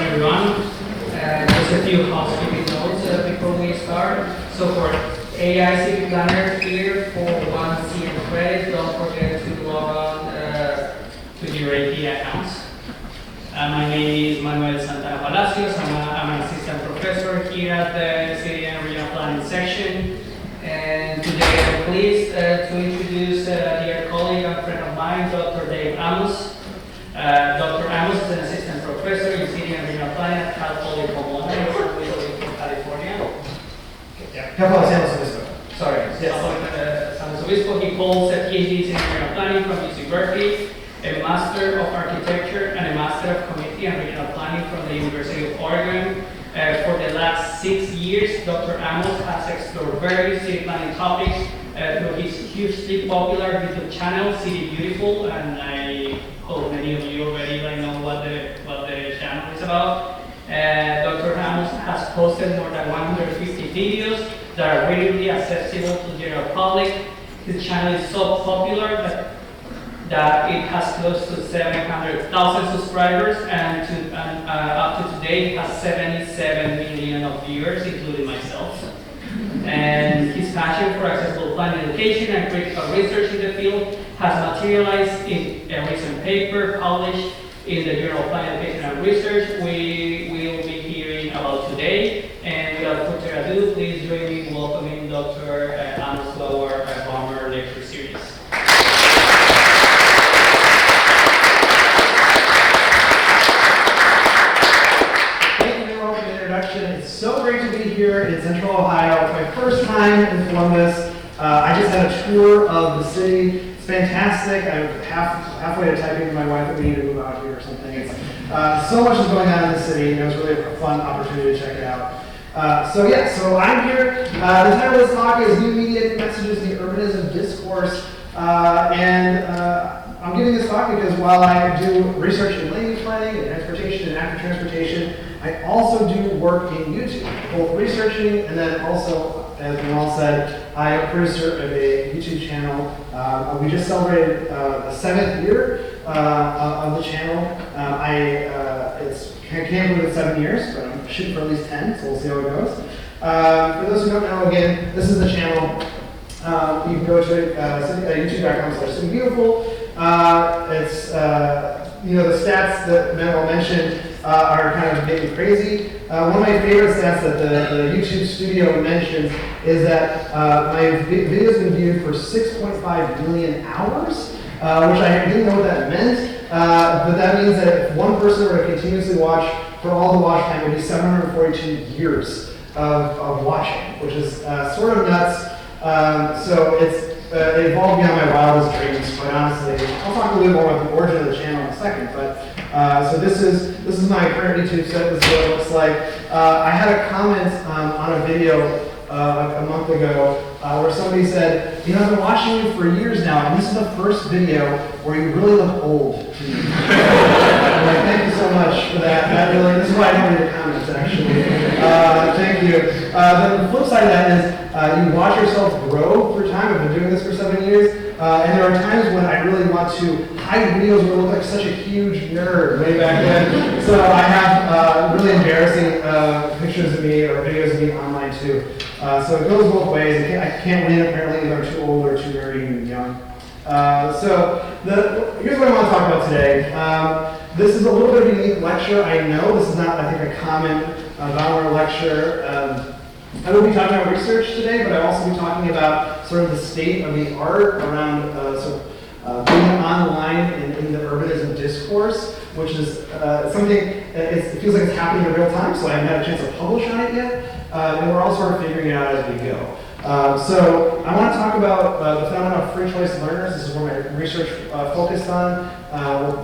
everyone. Just a few housekeeping notes before we start. So for AI City Planner here, for 1 CM credit, don't forget to log on to your AP accounts. My name is Manuel Santana Palacios. I'm an assistant professor here at the City and Regional Planning section. And today I'm pleased to introduce a dear colleague and friend of mine, Dr. Dave Amos. Dr. Amos is an assistant professor in City and Regional Planning at Cal Poly Pomona in California. San Luis Obispo. Sorry, yes. San Luis Obispo. He holds a PhD in Regional Planning from UC Berkeley, a Master of Architecture and a Master of Community and Regional Planning from the University of Oregon. For the last 6 years, Dr. Amos has explored various city planning topics through his hugely popular YouTube channel, City Beautiful, and I hope many of you already know what the channel is about. Dr. Amos has posted more than 150 videos that are readily accessible to the general public. His channel is so popular that it has close to 700,000 subscribers, and up to today it has 77 million of viewers, including myself. And his passion for accessible planning education and critical research in the field has materialized in a recent paper published in the Journal of Planning Education and Research we will be hearing about today. And without further ado, please join me in welcoming Dr. Amos to our Baumer lecture series. It's so great to be here in Central Ohio. It's my first time in Columbus. I just had a tour of the city. It's fantastic. I'm halfway to typing to my wife that we need to move out here or something. It's, so much is going on in the city, and it was really a fun opportunity to check it out. So I'm here. The title of this talk is New Media Messages in the Urbanism Discourse. I'm giving this talk because while I do research in land use planning and transportation and active transportation, I also do work in YouTube, both researching and then also, as Manuel said, I am a producer of a YouTube channel. We just celebrated the 7th year of the channel. It's can't believe it's 7 years, but I'm shooting for at least 10, so we'll see how it goes. For those who don't know, again, this is the channel. You can go to youtube.com/citybeautiful. It's the stats that Manuel mentioned are kind of getting crazy. One of my favorite stats that the YouTube studio mentions is that my video has been viewed for 6.5 million hours, which I didn't know what that meant, but that means that if one person were to continuously watch for all the watch time, it would be 742 years of watching, which is sort of nuts. So it evolved beyond my wildest dreams, quite honestly. I'll talk a little more about the origin of the channel in a second, but so this is my current YouTube set. This is what it looks like. I had a comment on a video a month ago where somebody said, I've been watching you for years now, and this is the first video where you really look old to me. I'm like, thank you so much for that. This is why I don't read the comments, actually. Thank you. The flip side of that is you watch yourself grow through time. I've been doing this for 7 years, and there are times when I really want to hide videos where I look like such a huge nerd way back then. So I have really embarrassing pictures of me or videos of me online too. So it goes both ways. I can't win apparently either I'm too old or too nerdy and young. Here's what I want to talk about today. This is a little bit of a unique lecture. I know this is not, I think, a common Baumer lecture. I will be talking about research today, but I'll also be talking about sort of the state of the art around being online in the urbanism discourse, which is something, it feels like it's happening in real time, so I haven't had a chance to publish on it yet, and we're all sort of figuring it out as we go. So I want to talk about the phenomenon of free choice learners. This is where my research focused on.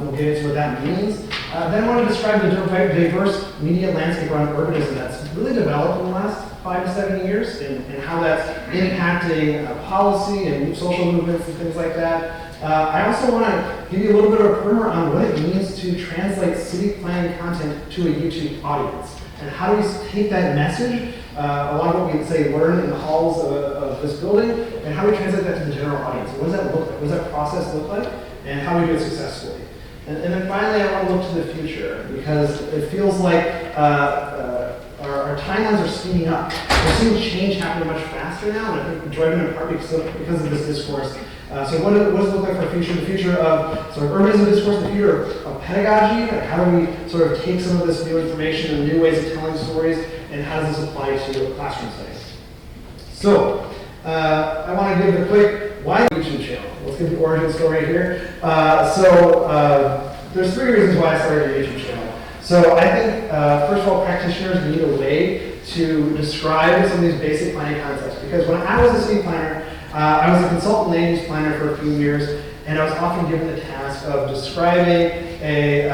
We'll get into what that means. Then I want to describe the diverse media landscape around urbanism that's really developed in the last 5 to 7 years and how that's impacting policy and social movements and things like that. I also want to give you a little bit of a primer on what it means to translate city planning content to a YouTube audience. And how do we take that message, a lot of what we say learn in the halls of this building, and how do we translate that to the general audience? What does that look like? What does that process look like? And how do we do it successfully? And then finally, I want to look to the future because it feels like our timelines are speeding up. We're seeing change happening much faster now, and I think driving in part because of this discourse. So what does it look like for the future? The future of sort of urbanism discourse, the future of pedagogy, like how do we sort of take some of this new information and new ways of telling stories, and how does this apply to classroom settings? So I want to give a quick why YouTube channel. Let's give the origin story here. There's 3 reasons why I started a YouTube channel. So I think, first of all, practitioners need a way to describe some of these basic planning concepts. Because when I was a city planner, I was a consultant land use planner for a few years, and I was often given the task of describing a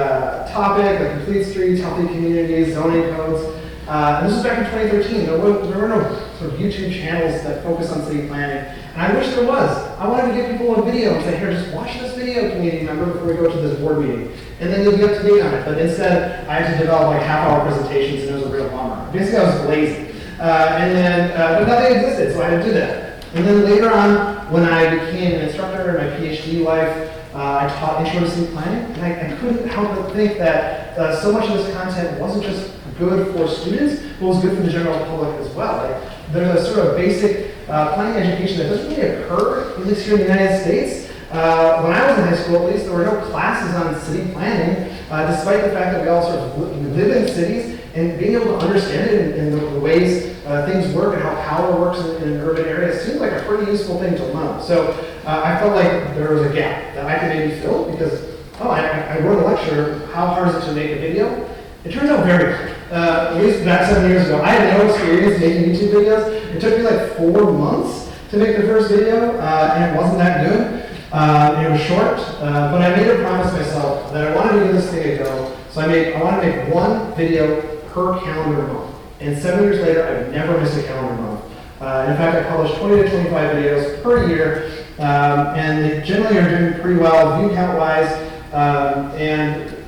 topic, like complete streets, healthy communities, zoning codes. And this was back in 2013. There were no sort of YouTube channels that focus on city planning. And I wish there was. I wanted to give people a video and say, here, just watch this video, community member, before we go to this board meeting. And then you'll be up to date on it. But instead, I had to develop like half-hour presentations, and it was a real bummer. Basically, I was lazy. But nothing existed, so I had to do that. And then later on, when I became an instructor in my PhD life, I taught intro to city planning, and I couldn't help but think that so much of this content wasn't just good for students, but was good for the general public as well. Like, there's a sort of basic planning education that doesn't really occur, at least here in the United States. When I was in high school, at least, there were no classes on city planning, despite the fact that we all sort of live in cities, and being able to understand it in the ways things work and how power works in an urban area seems like a pretty useful thing to learn. So I felt like there was a gap that I could maybe fill because, I wrote a lecture, how hard is it to make a video? It turns out very hard. At least back 7 years ago, I had no experience making YouTube videos. It took me like 4 months to make the first video, and it wasn't that good. It was short, but I made a promise myself that I wanted to give this thing a go. So I wanted to make 1 video per calendar month. And 7 years later, I've never missed a calendar month. In fact, I published 20 to 25 videos per year, and they generally are doing pretty well, view count-wise.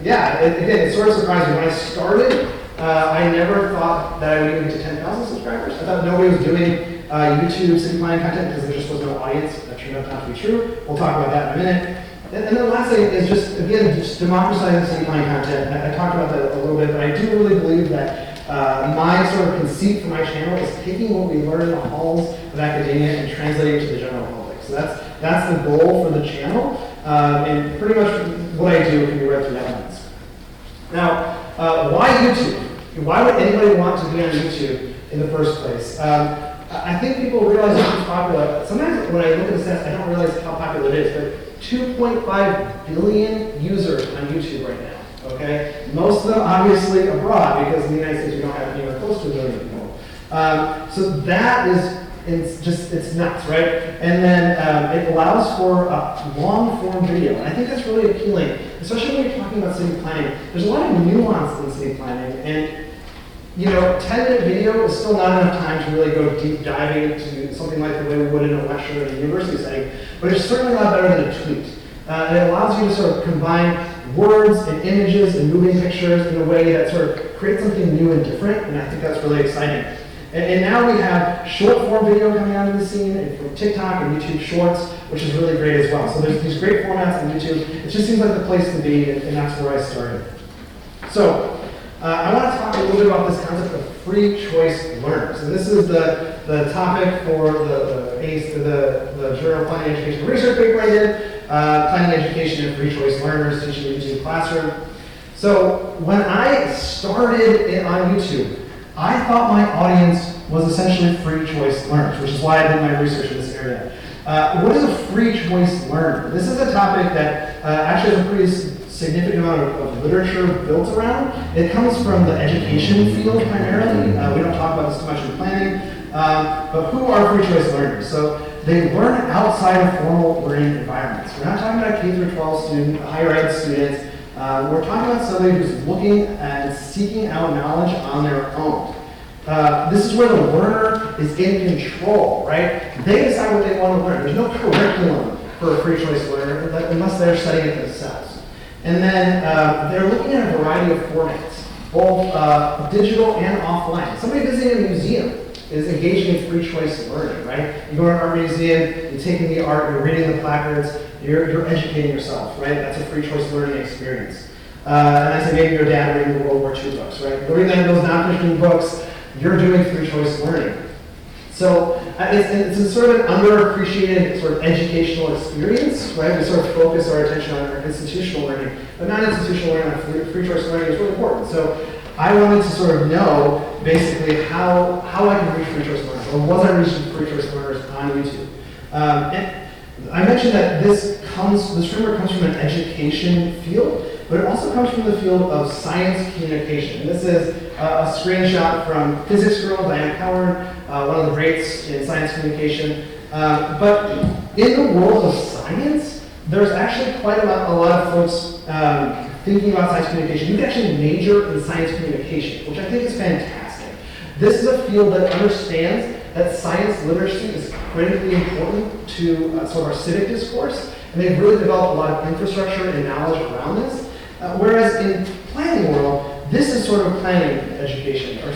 It sort of surprised me. When I started, I never thought that I would even get to 10,000 subscribers. I thought nobody was doing YouTube city planning content because there just was no audience. That turned out not to be true. We'll talk about that in a minute. And then the last thing is just democratizing city planning content. I talked about that a little bit, but I do really believe that my sort of conceit for my channel is taking what we learn in the halls of academia and translating it to the general public. So that's the goal for the channel. And pretty much what I do can be read through that lens. Now, why YouTube? Why would anybody want to be on YouTube in the first place? I think people realize YouTube's popular. Sometimes when I look at the stats, I don't realize how popular it is, but 2.5 billion users on YouTube right now, okay? Most of them obviously abroad, because in the United States we don't have anywhere close to 1 billion people. So that is, it's nuts, right? And then it allows for a long-form video, and I think that's really appealing, especially when you're talking about city planning. There's a lot of nuance in city planning, and 10-minute video is still not enough time to really go deep diving into something like the way we would in a lecture in a university setting, but it's certainly a lot better than a tweet. And it allows you to sort of combine words and images and moving pictures in a way that sort of creates something new and different, and I think that's really exciting. And now we have short-form video coming out of the scene from TikTok and YouTube Shorts, which is really great as well. So there's these great formats on YouTube. It just seems like the place to be, and that's where I started. So I want to talk a little bit about this concept of free choice learners. And this is the topic for the ACE, the Journal of Planning Education Research paper I did, Planning Education and Free Choice Learners, Teaching in YouTube Classroom. So when I started on YouTube, I thought my audience was essentially free choice learners, which is why I did my research in this area. What is a free choice learner? This is a topic that actually has a pretty significant amount of literature built around. It comes from the education field primarily. We don't talk about this too much in planning. But who are free choice learners? So they learn outside of formal learning environments. We're not talking about K through 12 students, higher ed students. We're talking about somebody who's looking and seeking out knowledge on their own. This is where the learner is in control, right? They decide what they want to learn. There's no curriculum for a free choice learner unless they're studying it themselves. And then they're looking at a variety of formats, both digital and offline. Somebody visiting a museum is engaging in free choice learning, right? You go to an art museum, you take in the art, you're reading the placards, you're educating yourself, right? That's a free choice learning experience. And I say maybe your dad reading the World War II books, right? Reading those non-Christian books, you're doing free choice learning. So it's a sort of underappreciated sort of educational experience, right? We sort of focus our attention on our institutional learning, but non-institutional learning, free choice learning is really important. So I wanted to sort of know basically how I can reach free choice learners, or was I reaching free choice learners on YouTube? And I mentioned that this framework comes from an education field, but it also comes from the field of science communication. And this is a screenshot from physics girl Diana Coward, one of the greats in science communication. But in the world of science, there's actually quite a lot of folks thinking about science communication. You can actually major in science communication, which I think is fantastic. This is a field that understands that science literacy is critically important to sort of our civic discourse, and they've really developed a lot of infrastructure and knowledge around this. Whereas in planning world, this is sort of planning education, or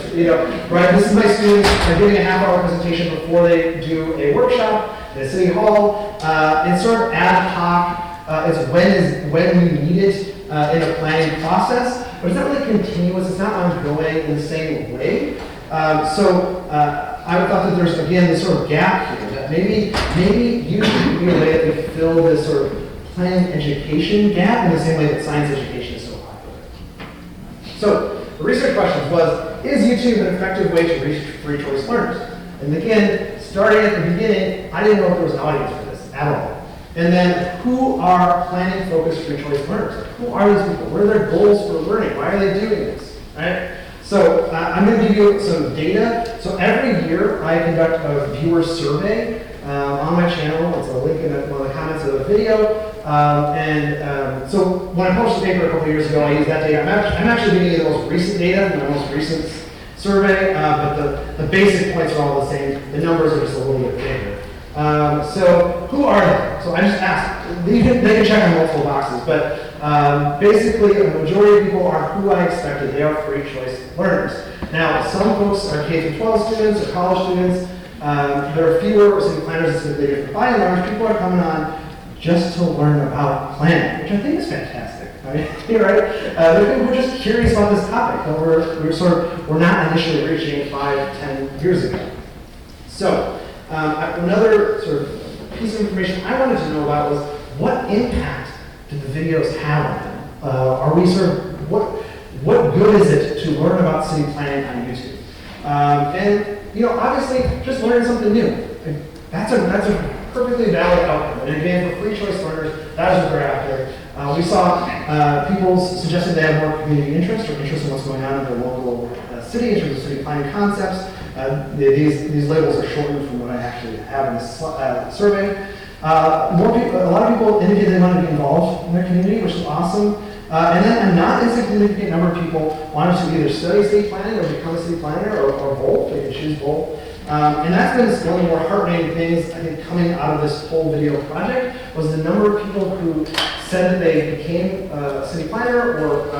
right? This is my students giving a half-hour presentation before they do a workshop at City Hall. It's sort of ad hoc. It's when we need it in a planning process, but it's not really continuous. It's not ongoing in the same way. So I thought that there's again this sort of gap here that maybe you should be a way that we fill this sort of planning education gap in the same way that science education is so popular. So the research question was, is YouTube an effective way to reach free choice learners? And again, starting at the beginning, I didn't know if there was an audience for this at all. And then who are planning focused free choice learners? Who are these people? What are their goals for learning? Why are they doing this? Right? So I'm going to give you some data. So every year I conduct a viewer survey on my channel. It's a link in one of the comments of the video. So when I published the paper a couple years ago, I used that data. I'm actually giving you the most recent data, the most recent survey, but the basic points are all the same. The numbers are just a little bit bigger. So who are they? So I just asked. They can check on multiple boxes, but basically a majority of people are who I expected. They are free choice learners. Now, some folks are K-12 students or college students. There are fewer city planners and city leaders, but by and large, people are coming on just to learn about planning, which I think is fantastic. I mean, right? There are people who are just curious about this topic that we're not initially reaching 5, 10 years ago. So another sort of piece of information I wanted to know about was what impact do the videos have on them? Are we sort of what good is it to learn about city planning on YouTube? And obviously, just learning something new. That's a perfectly valid outcome. And again, for free choice learners, that is what they're after. We saw people suggesting they have more community interest or interest in what's going on in their local city in terms of city planning concepts. These labels are shortened from what I actually have in this survey. A lot of people indicated they want to be involved in their community, which is awesome. And then a not insignificant number of people wanted to either study city planning or become a city planner or both. They can choose both. And that's been one of the more heartening things, I think, coming out of this whole video project, was the number of people who said that they became a city planner or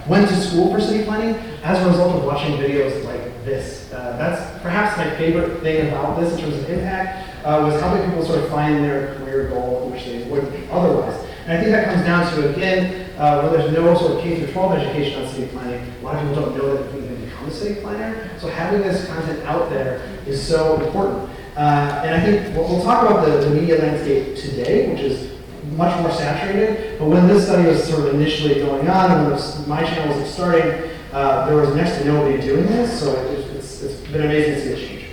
went to school for city planning as a result of watching videos like this. That's perhaps my favorite thing about this in terms of impact, was helping people sort of find their career goal, which they wouldn't otherwise. And I think that comes down to, again, where there's no sort of K-12 education on city planning, a lot of people don't know that you can become a city planner. So having this content out there is so important. And I think we'll talk about the media landscape today, which is much more saturated. But when this study was sort of initially going on, and when my channel was starting, there was next to nobody doing this. So it's been amazing to see it change.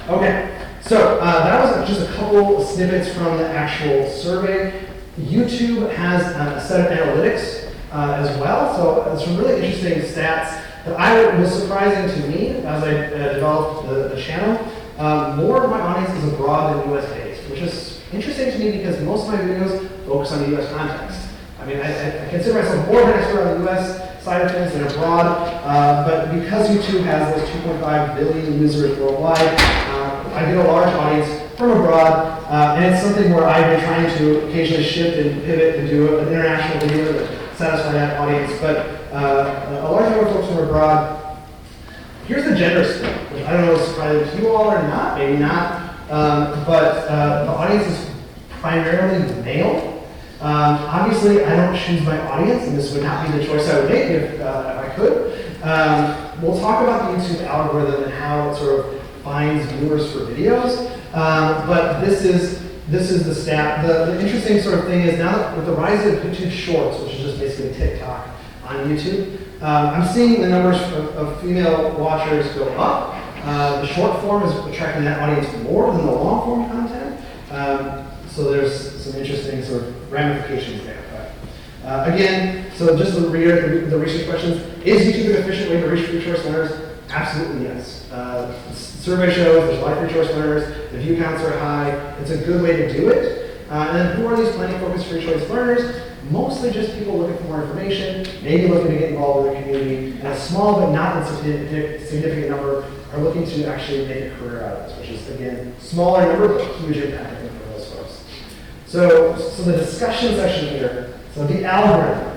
Okay, so that was just a couple of snippets from the actual survey. YouTube has a set of analytics as well. So there's some really interesting stats that was surprising to me as I developed the channel. More of my audience is abroad than US based, which is interesting to me because most of my videos focus on the US context. I mean, I consider myself more of an expert on the US side of things than abroad, but because YouTube has those 2.5 billion users worldwide, I get a large audience from abroad, and it's something where I've been trying to occasionally shift and pivot and do an international video to satisfy that audience, but a large number of folks from abroad. Here's the may not, but the audience is primarily male. Obviously, I don't choose my audience, and this would not be the choice I would make if I could. We'll talk about the YouTube algorithm and how it sort of finds viewers for videos, but this is the stat. The interesting sort of thing is now that with the rise of YouTube Shorts, which is just basically TikTok on YouTube, I'm seeing the numbers of female watchers go up. The short form is attracting that audience more than the long form content. So there's some interesting sort of ramifications there. But, again, so just to reiterate the research questions, is YouTube an efficient way to reach free choice learners? Absolutely yes. Survey shows there's a lot of free choice learners, the view counts are high, it's a good way to do it. And then who are these planning-focused free choice learners? Mostly just people looking for more information, maybe looking to get involved in the community, and a small but not insignificant number are looking to actually make a career out of this, which is, again, smaller number, but huge impact, I think, for those folks. So the discussion section here, so the algorithm.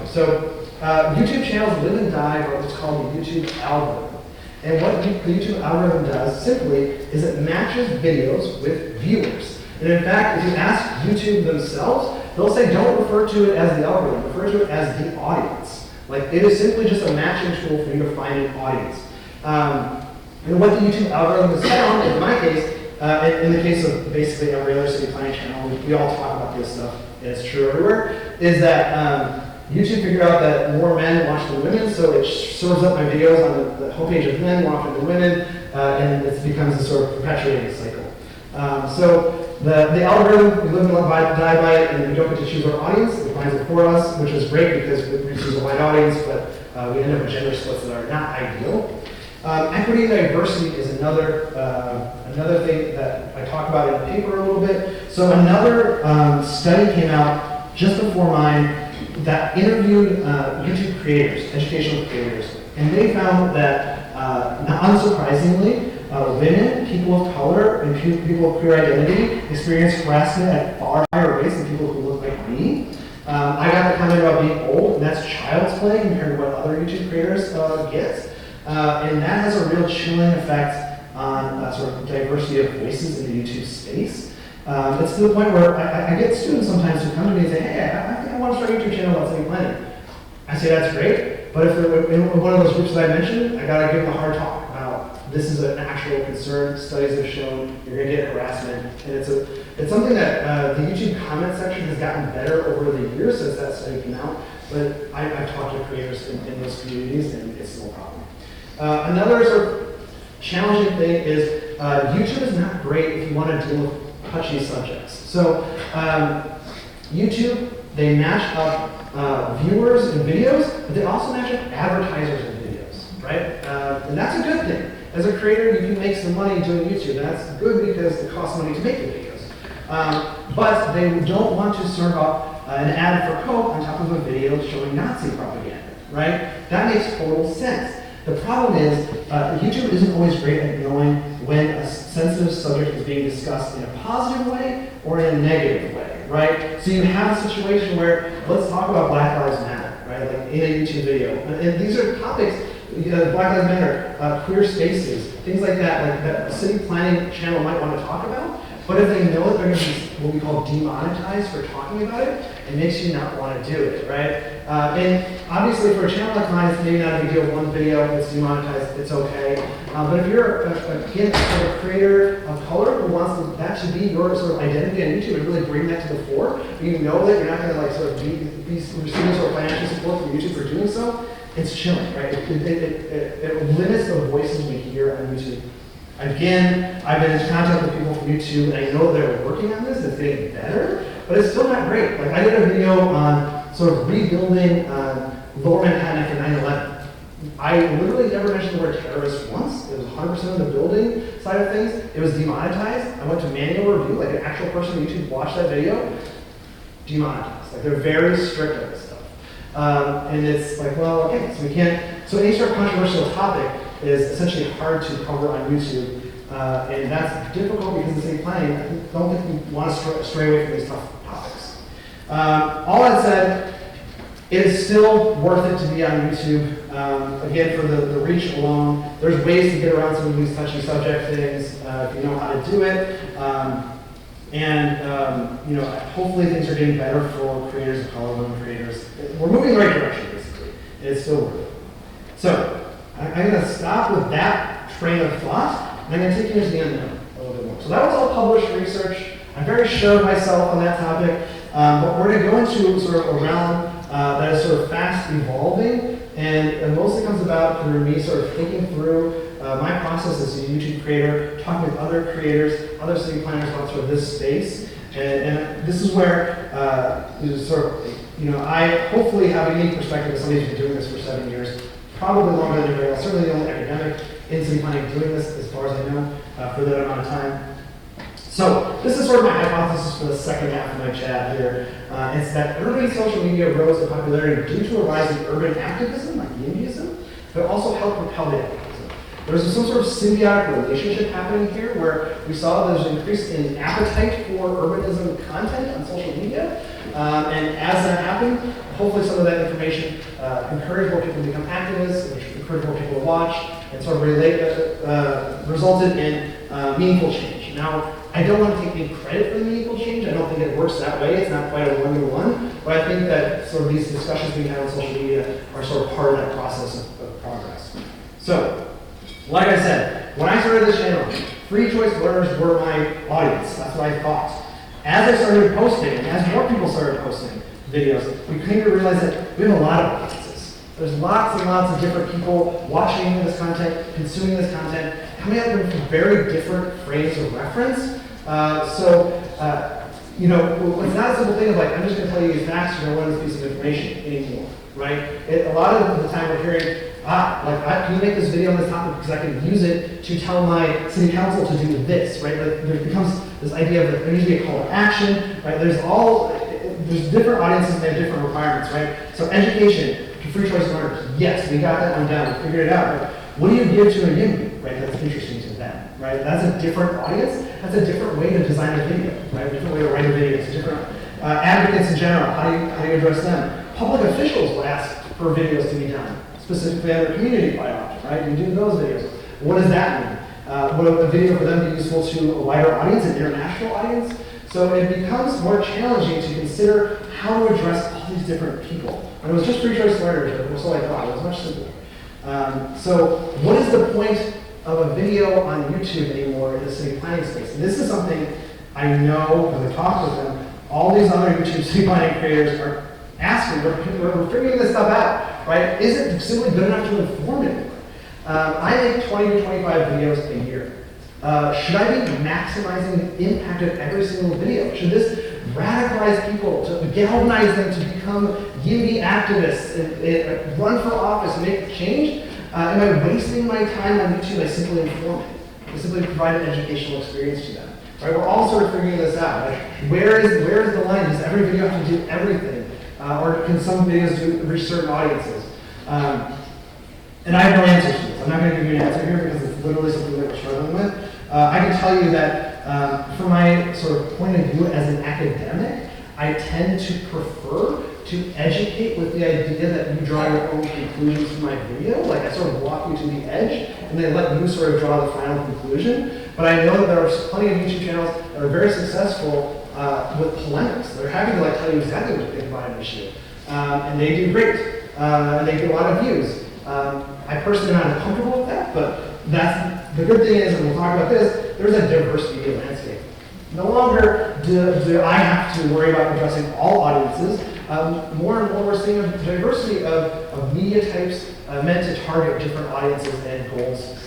So YouTube channels live and die by what's called the YouTube algorithm. And what the YouTube algorithm does simply is it matches videos with viewers. And in fact, if you ask YouTube themselves, they'll say don't refer to it as the algorithm, refer to it as the audience. Like it is simply just a matching tool for you to find an audience. And what the YouTube algorithm has found, in my case, in the case of basically every other city planning channel, we all talk about this stuff, and it's true everywhere, is that YouTube figured out that more men watch than women, so it serves up my videos on the homepage of men more often than women, and it becomes a sort of perpetuating cycle. So the algorithm, we live and die by it, and we don't get to choose our audience. It finds it for us, which is great because we choose a wide audience, but we end up with gender splits that are not ideal. Equity and diversity is another thing that I talk about in the paper a little bit. So another study came out just before mine that interviewed YouTube creators, educational creators, and they found that, not unsurprisingly, women, people of color, and people of queer identity experience harassment at far higher rates than people who look like me. I got the comment about being old, and that's child's play compared to what other YouTube creators get. And that has a real chilling effect on sort of diversity of voices in the YouTube space. It's to the point where I get students sometimes who come to me and say, hey, I think I want to start a YouTube channel about city planning. I say, that's great, but if they're in one of those groups that I mentioned, I gotta give them a hard talk. Now, this is an actual concern. Studies have shown you're gonna get harassment, and it's something that the YouTube comment section has gotten better over the years since that study came out, but I've talked to creators in those communities, and it's no problem. Another sort of challenging thing is YouTube is not great if you want to deal with touchy subjects. So YouTube, they match up viewers and videos, but they also match up advertisers and videos, right? And that's a good thing. As a creator, you can make some money doing YouTube, and that's good because it costs money to make the videos. But they don't want to serve up an ad for Coke on top of a video showing Nazi propaganda, right? That makes total sense. The problem is, YouTube isn't always great at knowing when a sensitive subject is being discussed in a positive way or in a negative way, right? So you have a situation where, let's talk about Black Lives Matter, right? Like in a YouTube video. And these are topics, Black Lives Matter, queer spaces, things like that, like that a city planning channel might want to talk about. But if they know that they're going to be what we call demonetized for talking about it, it makes you not want to do it, right? And obviously for a channel like mine, it's maybe not a big deal. One video that's demonetized, it's okay. But if you're a creator of color who wants that to be your sort of identity on YouTube and really bring that to the fore, you know that you're not going to like sort of be receiving sort of financial support from YouTube for doing so, it's chilling, right? It limits the voices we hear on YouTube. Again, I've been in contact with people from YouTube, and I know they're working on this, it's getting better, but it's still not great. Like I did a video on sort of rebuilding Lower Manhattan after 9/11. I literally never mentioned the word terrorist once. It was 100% of the building side of things. It was demonetized. I went to manual review, like an actual person on YouTube watched that video, demonetized. Like they're very strict on this stuff. And it's like, well, okay, so we can't, so any sort of controversial topic is essentially hard to cover on YouTube, and that's difficult because in city planning, I don't think we want to stray away from these tough topics. All that said, It is still worth it to be on YouTube. Again, for the reach alone, there's ways to get around some of these touchy subject things if you know how to do it. You know, hopefully things are getting better for creators of color, women creators. We're moving in the right direction, basically. It's still worth it. So, I'm going to stop with that train of thought, and I'm going to take you into the unknown a little bit more. So that was all published research. I'm very sure of myself on that topic, but we're going to go into sort of a realm that is sort of fast evolving, and it mostly comes about through me sort of thinking through my process as a YouTube creator, talking with other creators, other city planners about sort of this space, and this is where sort of, you know, I hopefully have a unique perspective as somebody who's been doing this for 7 years, probably longer than anybody else, certainly the only academic in city planning doing this as far as I know for that amount of time. So this is sort of my hypothesis for the second half of my chat here. It's that urban social media rose in popularity due to a rise in urban activism, like NIMBYism, but also helped propel the activism. There's some sort of symbiotic relationship happening here where we saw there's an increase in appetite for urbanism content on social media. And as that happened, hopefully some of that information encouraged more people to become activists, which encouraged more people to watch, and sort of resulted in meaningful change. Now, I don't want to take any credit for the meaningful change. I don't think it works that way. It's not quite a one-to-one. But I think that sort of these discussions we have on social media are sort of part of that process of progress. So, like I said, when I started this channel, free choice learners were my audience. That's what I thought. As I started posting, and as more people started posting videos, we came to realize that we have a lot of audiences. There's lots and lots of different people watching this content, consuming this content, coming at them from very different frames of reference. You know, it's not a simple thing of like, I'm just going to tell you these facts, you know, learn this piece of information anymore, right? A lot of the time we're hearing, can you make this video on this topic because I can use it to tell my city council to do this, right? Like, there becomes this idea of there needs to be a call to action, right? There's different audiences and they have different requirements, right? So education to free choice learners, yes, we got that one down, we figured it out, right? What do you give to a NIMBY, right? That's interesting to them, right? That's a different audience. That's a different way to design a video, right? A different way to write a video. It's a different advocates in general. How do you address them? Public officials will ask for videos to be done, specifically on their community quite often, right? You do those videos. What does that mean? Would a video for them be useful to a wider audience, an international audience? So it becomes more challenging to consider how to address all these different people. When it was just free choice learners, it was so like, wow, it was much simpler. So what is the point of a video on YouTube anymore in the city planning space? And this is something I know when we talk with them, all these other YouTube city planning creators are asking, we're figuring this stuff out, right? Is it simply good enough to inform anymore? I make 20 to 25 videos a year. Should I be maximizing the impact of every single video? Should this radicalize people, to galvanize them to become NIMBY activists, and run for office, and make change? Am I wasting my time on YouTube by simply informing? I simply provide an educational experience to them. Right? We're all sort of figuring this out. Like, where is the line? Does every video have to do everything? Or can some videos reach certain audiences? And I have no answer to this. I'm not going to give you an answer here because it's literally something that we're struggling with. I can tell you that from my sort of point of view as an academic, I tend to prefer to educate with the idea that you draw your own conclusions from my video. Like, I sort of walk you to the edge and then let you sort of draw the final conclusion. But I know that there are plenty of YouTube channels that are very successful with polemics. They're happy to like tell you exactly what they think about an issue. And they do great. And they get a lot of views. I personally am not comfortable with that, but that's the good thing is, and we'll talk about this, there's a diverse media landscape. No longer do I have to worry about addressing all audiences. More and more we're seeing a diversity of media types meant to target different audiences and goals.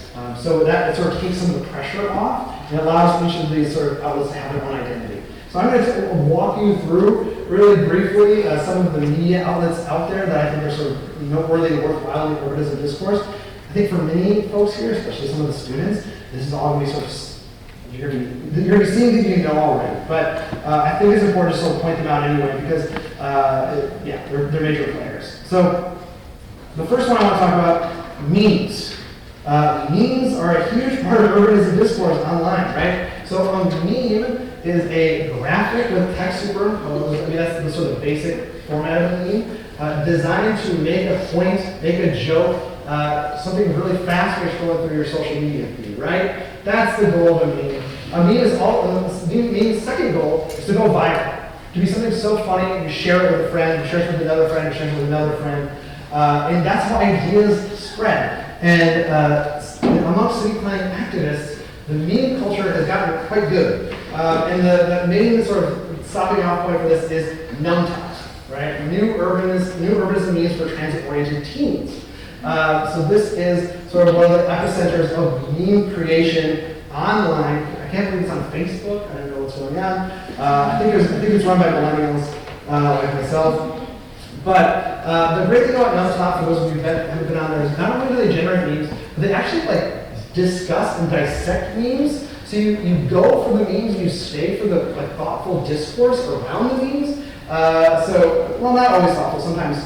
So that sort of takes some of the pressure off and allows each of these sort of outlets to have their own identity. So I'm going to walk you through, really briefly, some of the media outlets out there that I think are sort of noteworthy and worthwhile in the urbanism discourse. I think for many folks here, especially some of the students, this is all going to be sort of, you're going to be seeing things you know already. But I think it's important to sort of point them out anyway because, they're major players. So the first one I want to talk about, memes. Memes are a huge part of urbanism discourse online, right? So a meme is a graphic with text superimposed. I mean, that's the sort of basic format of a meme. designed to make a point, make a joke, something really fast when you're scrolling through your social media feed, right? That's the goal of a meme. A meme is meme's second goal is to go viral. To be something so funny, you share it with a friend, you share it with another friend, you share it with another friend. And that's how ideas spread. And amongst city planning activists, the meme culture has gotten quite good. And the main sort of stopping off point for this is numtot, right? New urbanism means for transit-oriented teens. So this is sort of one of the epicenters of meme creation online. I can't believe it's on Facebook. I don't know what's going on. I think it's run by millennials like myself. But the great thing about numtot, for those of you who haven't been on there, is not only do they generate memes, but they actually discuss and dissect memes. So you go for the memes and you stay for the thoughtful discourse around the memes. Well, not always thoughtful. Sometimes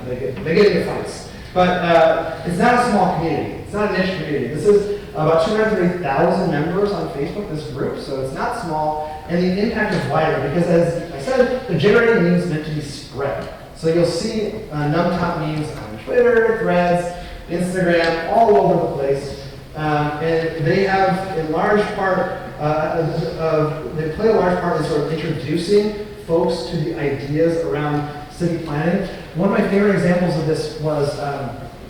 they get into fights. But it's not a small community. It's not a niche community. This is about 230,000 members on Facebook, this group, so it's not small, and the impact is wider because, as I said, the generated memes meant to be spread. So you'll see numtot memes on Twitter, Threads, Instagram, all over the place, and they have, in large part, they play a large part in sort of introducing folks to the ideas around city planning. One of my favorite examples of this was,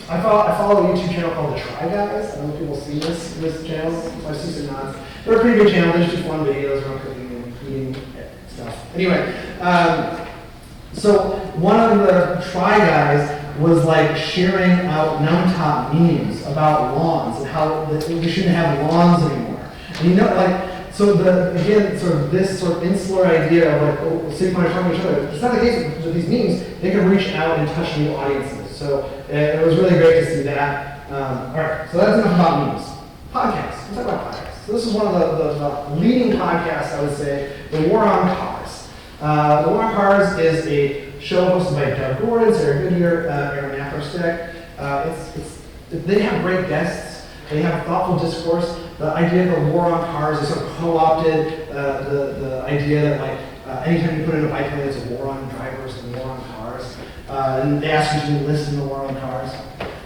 I follow a YouTube channel called The Try Guys. I don't know if people see this channel. I see some nods. They're a pretty good channel. They just do fun videos around cooking and eating stuff. Anyway, so one of the Try Guys was sharing out numtot memes about lawns and how we shouldn't have lawns anymore. And so again, sort of this sort of insular idea of city planners talking to each other. It's not the case with these memes. They can reach out and touch new audiences. So it was really great to see that. All right, so that's enough about memes. Podcasts. Let's talk about podcasts. So this is one of the leading podcasts, I would say, The War on Cars. The War on Cars is a show hosted by Doug Gordon, Sarah Goodyear, Aaron Afrostek. They have great guests. They have thoughtful discourse. The idea of the war on cars, they sort of co-opted the idea that anytime you put in a bike lane, it's a war on drivers and a war on cars. And they ask you to enlist in the war on cars.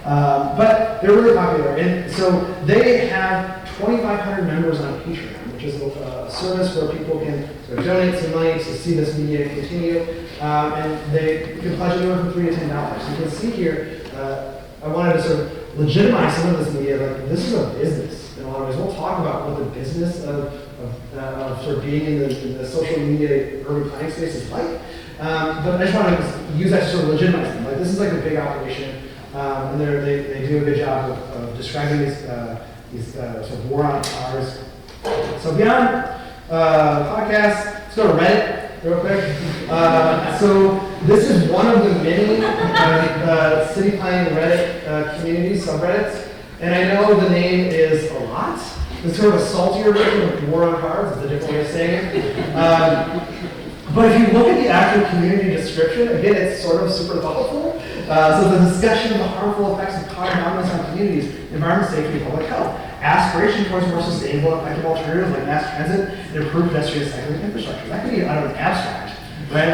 But they're really popular. And so they have 2,500 members on Patreon, which is a service where people can sort of donate some money to see this media continue. And they can pledge anywhere from $3 to $10. You can see here, I wanted to sort of legitimize some of this media. This is a business. In a lot of ways, we'll talk about what the business of sort of being in the social media urban planning space is like. But I just want to use that to sort of legitimize them. This is a big operation, and they do a good job of describing these sort of war on cars. So beyond podcasts, let's go to Reddit real quick. So this is one of the many city planning Reddit communities, subreddits. And I know the name is a lot. It's sort of a saltier version of War on Cars, is a different way of saying it. But if you look at the actual community description, again, it's sort of super thoughtful. So the discussion of the harmful effects of car dominance on communities, environment safety, and public health, aspiration towards more sustainable and effective alternatives like mass transit and improved pedestrian cycling infrastructure. That could be out of an abstract. Right,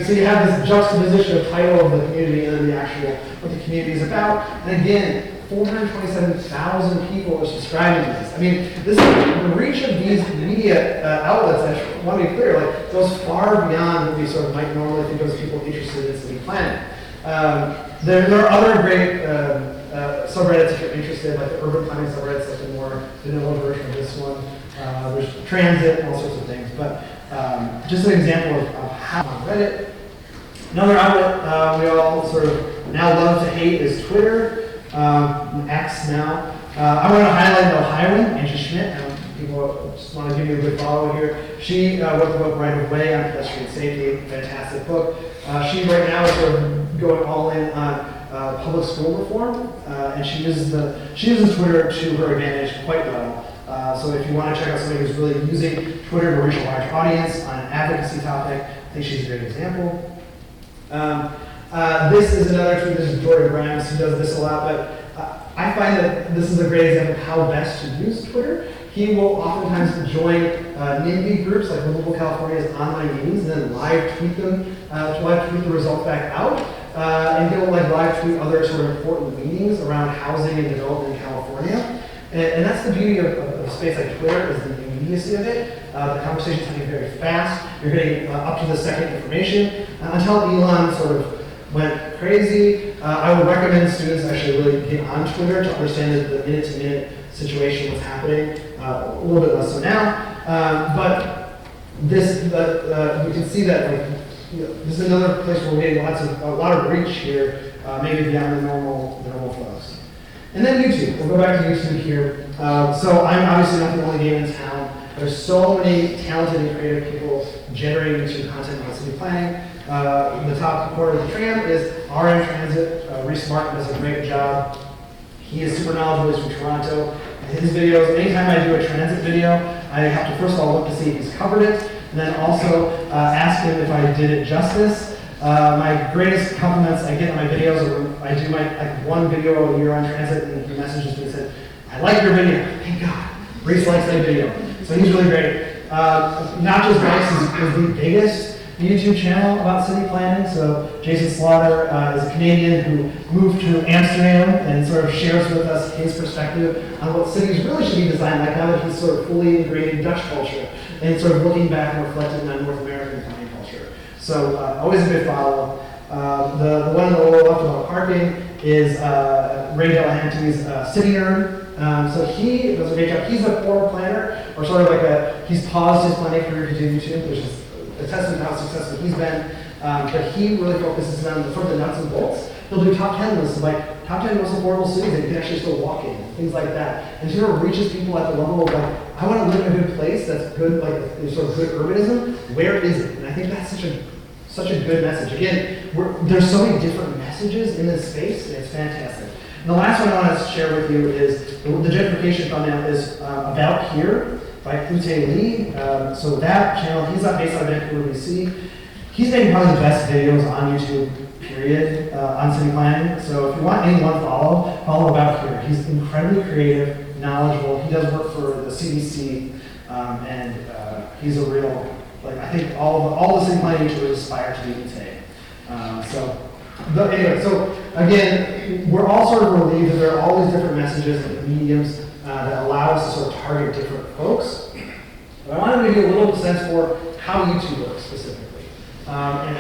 so you have this juxtaposition of title of the community and then the actual, what the community is about. And again, 427,000 people are subscribing to this. The reach of these media outlets, I want to be clear, goes far beyond what we sort of might normally think of as people interested in city planning. There are other great subreddits if you're interested, like the urban planning subreddits, like the more vanilla version of this one. There's transit and all sorts of things. But just an example of how on Reddit. Another outlet we all sort of now love to hate is Twitter, X now. I want to highlight the Highland, Angie Schmidt. People just want to give you a good follow here. She wrote the book Right of Way on pedestrian safety, fantastic book. She right now is sort of going all in on public school reform, and she uses Twitter to her advantage quite well. So if you want to check out somebody who's really using Twitter to reach a large audience on an advocacy topic, I think she's a great example. This is another tweet. This is Jordan Grimes, who does this a lot, but I find that this is a great example of how best to use Twitter. he will oftentimes join NIMBY groups like Livable California's online meetings and then live tweet them, live tweet the results back out. And he'll like live tweet other sort of important meetings around housing and development in California. And that's the beauty of a space like Twitter, is the immediacy of it. The conversation's happening very fast. You're getting up to the second information. Until Elon sort of went crazy, I would recommend students actually really get on Twitter to understand the minute-to-minute situation, what's happening. A little bit less so now. But this, you can see that like, this is another place where we're getting a lot of reach here, maybe beyond the normal flows. And then YouTube. We'll go back to YouTube here. So I'm obviously not the only game in town. There's so many talented and creative people generating YouTube content on city planning. In the top corner of the tram is RM Transit. Reese Martin does a great job. He is super knowledgeable. He's from Toronto. And his videos, anytime I do a transit video, I have to first of all look to see if he's covered it, and then also ask him if I did it justice. My greatest compliments I get on my videos are I do like one video a year on transit, and he messages me and said, "I like your video." Thank God. Reese likes that video. So he's really great. Not Just Rice is the biggest YouTube channel about city planning. So Jason Slaughter is a Canadian who moved to Amsterdam and sort of shares with us his perspective on what cities really should be designed like now that he's sort of fully integrated Dutch culture and sort of looking back and reflecting on North American planning culture. So always a good follow. The one on the lower left about parking is Ray Delahanty's City Nerd. So he does a great job. He's a former planner, or sort of like he's paused his planning career to do YouTube, which is a testament to how successful he's been. But he really focuses on sort of the nuts and bolts. He'll do top 10 lists of like top 10 most affordable cities that you can actually still walk in, things like that. And sort of reaches people at the level of like, I want to live in a good place that's good, like sort of good urbanism. Where is it? And I think that's such a good message. Again, there's so many different messages in this space, and it's fantastic. And the last one I want to share with you is the gentrification thumbnail is About Here by Klute Lee. So that channel, he's based out of Vancouver, BC. He's making probably the best videos on YouTube, period, on city planning. So if you want anyone to follow About Here. He's incredibly creative, knowledgeable. He does work for the CDC, and he's a real, like, I think all the city planning YouTubers aspire to be today. Anyway, so again, we're all sort of relieved that there are all these different messages and mediums that allow us to sort of target different folks. But I wanted to give you a little sense for how YouTube works specifically, and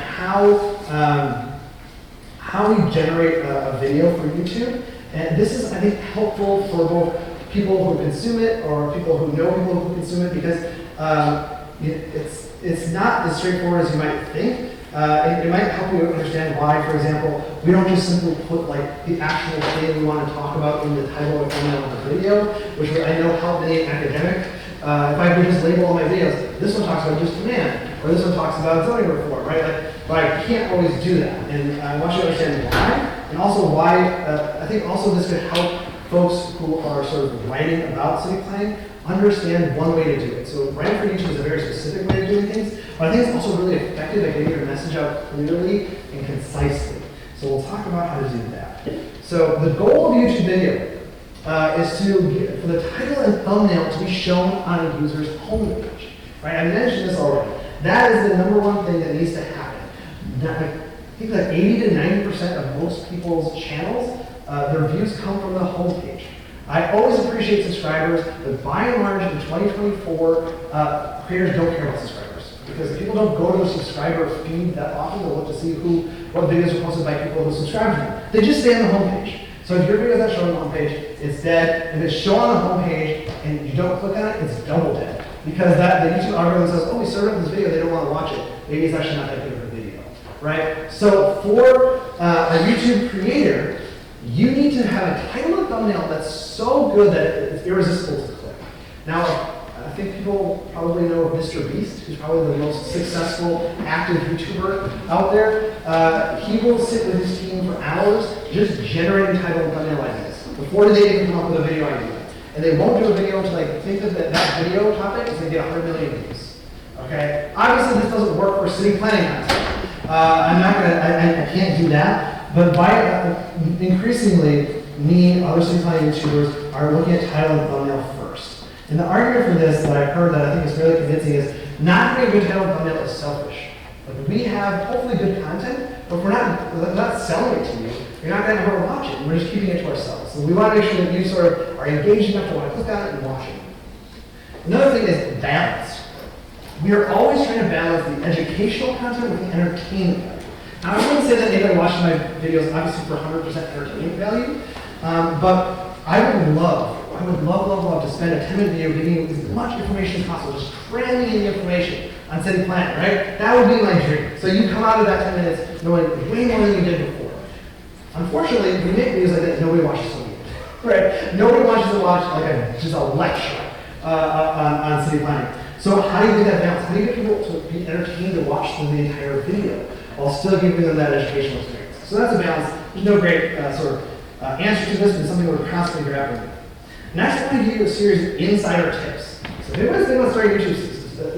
how we generate a video for YouTube. And this is, I think, helpful for both people who consume it or people who know people who consume it, because it's not as straightforward as you might think. It might help you understand why, for example, we don't just simply put like the actual thing we want to talk about in the title or thumbnail of the video, which I know help many academic. If I would just label all my videos, this one talks about use demand, or this one talks about zoning reform, right? But I can't always do that, and I want you to understand why, and also why. I think also this could help folks who are sort of writing about city planning understand one way to do it. So writing for YouTube is a very specific way of doing things, but I think it's also really effective at getting your message out clearly and concisely. So we'll talk about how to do that. So the goal of a YouTube video is for the title and thumbnail to be shown on a user's homepage. Right? I mentioned this already. That is the number one thing that needs to happen. I think that 80 to 90% of most people's channels, their views come from the homepage. I always appreciate subscribers, but by and large in 2024, creators don't care about subscribers, because people don't go to a subscriber feed that often to look to see what videos are posted by people who subscribe to them. They just stay on the homepage. So if your video is not shown on the homepage, it's dead. If it's shown on the homepage and you don't click on it, it's double dead. Because the YouTube algorithm says, oh, we served up this video, they don't want to watch it. Maybe it's actually not that good of a video, right? So for a YouTube creator, you need to have a title and thumbnail that's so good that it's irresistible to click. Now, I think people probably know Mr. Beast, who's probably the most successful active YouTuber out there. He will sit with his team for hours just generating title and thumbnail ideas before they even come up with a video idea. And they won't do a video until they think that video topic is going to get 100 million views. Okay? Obviously, this doesn't work for city planning content. I can't do that. But by increasingly, me and other city planning YouTubers are looking at title and thumbnail first. And the argument for this that I've heard that I think is really convincing is not having a good title and thumbnail is selfish. Like we have hopefully good content, but we're not selling it to you. You're not going to ever watch it. We're just keeping it to ourselves. So we want to make sure that you sort of are engaged enough to want to click on it and watch it. Another thing is balance. We are always trying to balance the educational content with the entertainment value. Now, I wouldn't say that anybody watching my videos obviously for 100% entertainment value, but I would love to spend a 10-minute video giving you as much information as possible, just cramming in the information on city planning, right? That would be my dream. So you come out of that 10 minutes knowing way more than you did before. Unfortunately, we make videos like that, nobody watches them, right? Nobody watches to watch like just a lecture on city planning. So how do you get that balance? How do you get people to be entertained to watch the entire video while still giving them that educational experience? So that's a balance. There's no great answer to this, but it's something we're constantly grappling with. Next, I want to give you a series of insider tips. So if anybody's thinking about starting a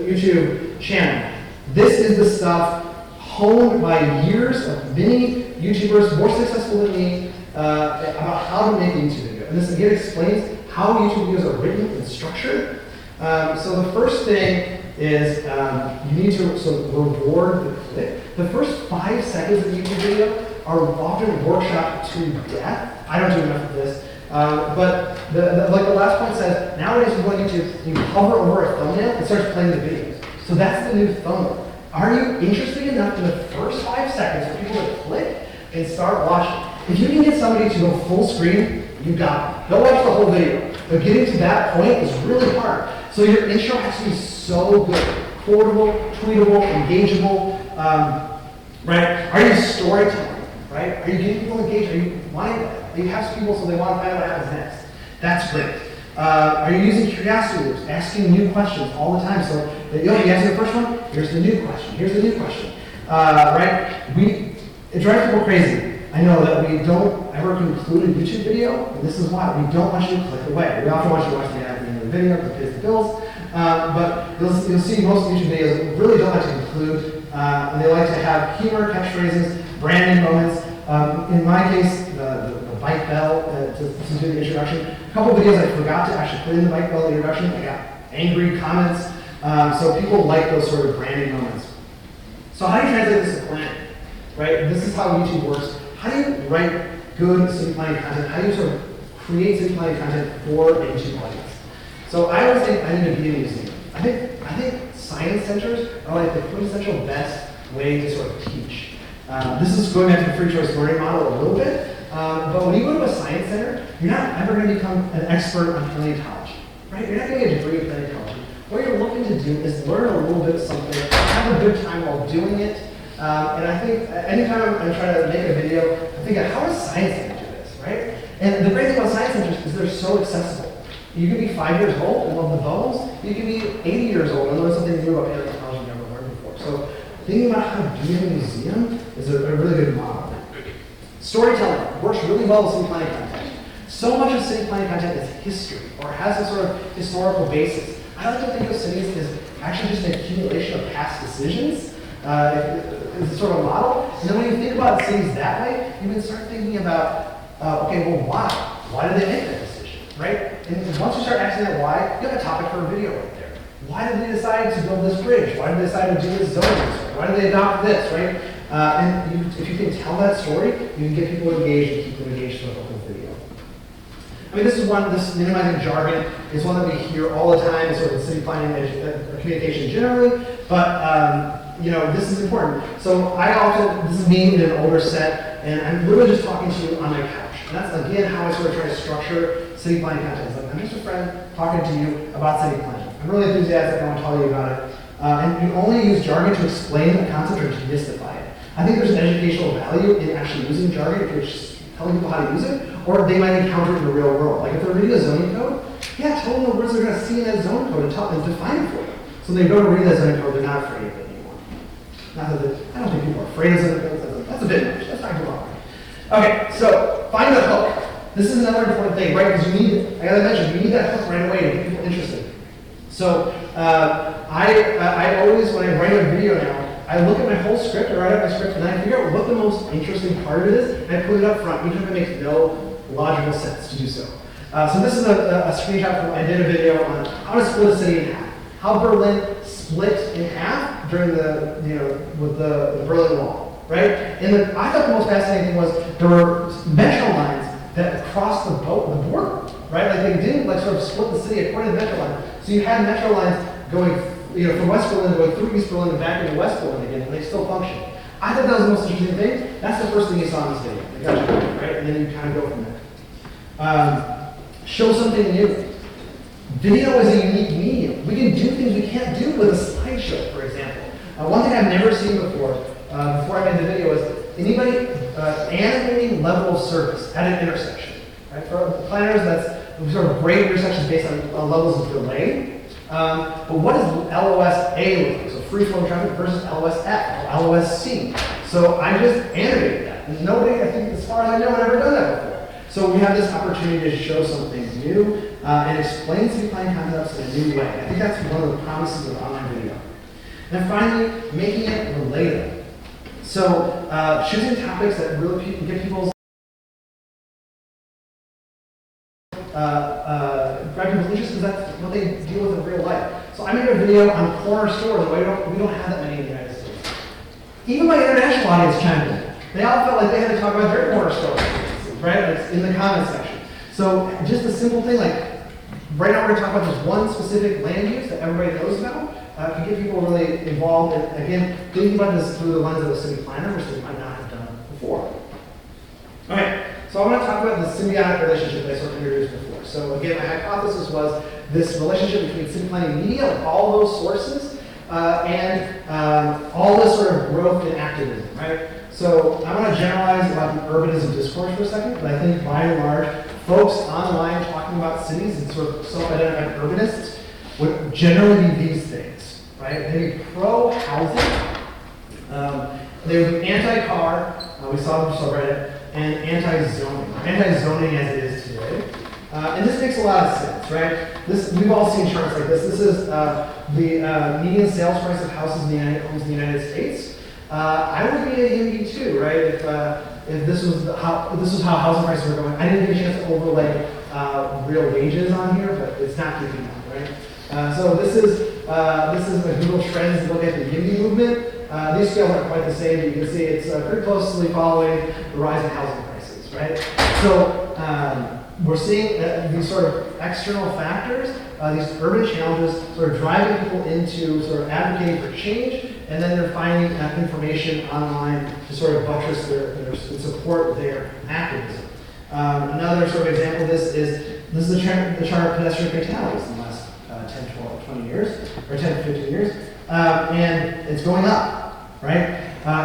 YouTube channel, this is the stuff honed by years of many YouTubers more successful than me about how to make a YouTube video. And this again explains how YouTube videos are written and structured. So the first thing is you need to reward the click. The first 5 seconds of a YouTube video are often workshopped to death. I don't do enough of this. But like the last point says, nowadays when you go on YouTube, you hover over a thumbnail, it starts playing the videos. So that's the new thumbnail. Are you interested enough in the first 5 seconds for people to click and start watching? If you can get somebody to go full screen, you got it. They'll watch the whole video. But getting to that point is really hard. So your intro has to be so good. Quotable, tweetable, engageable, right? Are you storytelling, right? Are you getting people engaged? Are you wanting that? You have people so they want to find out what happens next. That's great. Are you using curiosity loops, asking new questions all the time? So you answer the first one, here's the new question, here's the new question, right? It drives people crazy. I know that we don't ever conclude a YouTube video, and this is why. We don't want you to click away. We often want you to watch the ad at the end of the video because it pays the bills. But you'll see most YouTube videos really don't like to conclude, and they like to have humor, catchphrases, branding moments. In my case, the bike bell to do the introduction. A couple of videos I forgot to actually put in the bike bell introduction. I got angry comments. So people like those sort of branding moments. So how do you translate this to planning? Right? This is how YouTube works. How do you write good city planning content? How do you sort of create city planning content for a YouTube audience? So I always think I need to be in a museum. I think science centers are like the quintessential best way to sort of teach. This is going back to the free choice learning model a little bit, but when you go to a science center, you're not ever going to become an expert on paleontology, right? You're not going to get a degree in paleontology. What you're looking to do is learn a little bit of something, have a good time while doing it, and I think anytime I'm trying to make a video, I think, how does science center do this, right? And the great thing about science centers is they're so accessible. You can be 5 years old and love the bones. You can be 80 years old and learn something new about paleontology you've never learned before. So thinking about how to be in a museum is a really good model. Storytelling works really well with city planning content. So much of city planning content is history or has a sort of historical basis. I like to think of cities as actually just an accumulation of past decisions. It's a sort of model. And then when you think about cities that way, you can start thinking about, okay, well, why? Why did they make that decision, right? And once you start asking that why, you have a topic for a video right there. Why did they decide to build this bridge? Why did they decide to do this zone this way? Why did they adopt this, right? And if you can tell that story, you can get people engaged and keep them engaged throughout the whole video. I mean, this minimizing jargon is one that we hear all the time, sort of city planning communication generally, but this is important. So this is me in an older set, and I'm literally just talking to you on my couch. And that's, again, how I sort of try to structure city planning content. It's like, I'm just a friend talking to you about city planning. I'm really enthusiastic, I want to tell you about it. And you only use jargon to explain a concept or to demystify it. I think there's an educational value in actually using jargon if you're just telling people how to use it, or they might encounter it in the real world. Like if they're reading a zoning code, yeah, tell them the words they're going to see in that zoning code and define it for them. So they go to read that zoning code, they're not afraid of it anymore. Not that I don't think people are afraid of zoning codes. That's a bit much. That's not too long. Okay, so find the hook. This is another important thing, right? Because like I mentioned, you need that hook right away to get people interested. So I always, when I write a video now, I look at my whole script, I write out my script, and I figure out what the most interesting part of it is, and I put it up front, even if it makes no logical sense to do so. So this is a screenshot from, I did a video on how to split a city in half. How Berlin split in half during the, with the Berlin Wall, right? And I thought the most fascinating thing was there were metro lines that crossed the border, right? Like they didn't like sort of split the city according to the metro line. So you had metro lines going, from West Berlin going through East Berlin and back into West Berlin again, and they still function. I thought that was the most interesting thing. That's the first thing you saw in this video. They got you, right? And then you kind of go from there. Show something new. Video is a unique medium. We can do things we can't do with a slideshow, for example. One thing I've never seen before I made the video is anybody animating level of service at an intersection. Right? For planners, that's sort of grade intersections based on levels of delay. But what does LOS-A look like? So free flow traffic versus LOS-F or LOS-C. So I just animated that. And nobody, I think, as far as I know, had ever done that before. So we have this opportunity to show something new and explain city planning concepts in a new way. I think that's one of the promises of online video. And finally, making it relatable. So choosing topics that really get people's grab people's interest because that's what they deal with in real life. So I made a video on corner stores. We don't have that many in the United States. Even my international audience chimed in. They all felt like they had to talk about their corner stores, right? It's in the comments section. So just a simple thing like, right now we're going to talk about this one specific land use that everybody knows about. Can get people really involved and again, thinking about this through the lens of a city planner, which they might not have done before. All right, so I want to talk about the symbiotic relationship that I sort of introduced before. So again, my hypothesis was this relationship between city planning media, like all those sources, and all this sort of growth in activism, right? So I want to generalize about the urbanism discourse for a second, but I think by and large, folks online talking about cities and sort of self-identified urbanists would generally be these things, right? They'd be pro-housing, they would be anti-car, we saw them subreddit, and anti-zoning as it is today. And this makes a lot of sense, right? We've all seen charts like this. This is the median sales price of houses in homes in the United States. I would be a YIMBY too, right? If this was how housing prices were going. I didn't get a chance to overlay real wages on here, but it's not keeping up, right? So this is the Google Trends look at the YIMBY movement. These scales aren't quite the same, but you can see it's pretty closely following the rise in housing prices, right? So we're seeing these sort of external factors, these urban challenges sort of driving people into sort of advocating for change, and then they're finding information online to sort of buttress and support their activism. Another sort of example of this is the chart of pedestrian fatalities in the last 10, 12, 20 years, or 10 to 15 years, and it's going up, right?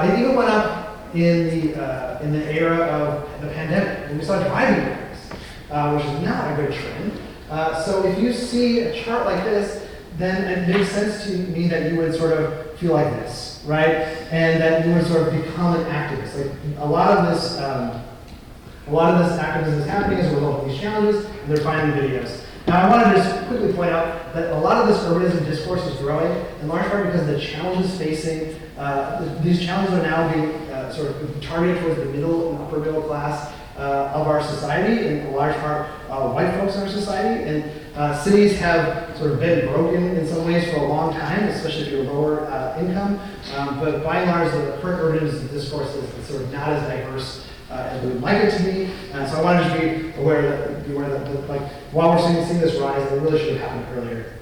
It even went up in the era of the pandemic, when we saw driving awareness, which is not a good trend. So if you see a chart like this, then it makes sense to me that you would sort of feel like this, right? And that you would sort of become an activist. Like a lot of this activism is happening as a result of these challenges, and they're finding videos. Now I want to just quickly point out that a lot of this urbanism discourse is growing, in large part because the challenges facing, these challenges are now being sort of targeted towards the middle and upper middle class of our society, and in large part white folks in our society. And cities have sort of been broken in some ways for a long time, especially if you're lower income. But by and large, the current urbanism discourse is sort of not as diverse as we would like it to be. So I wanted to be aware that like, while we're seeing this rise, it really should have happened earlier.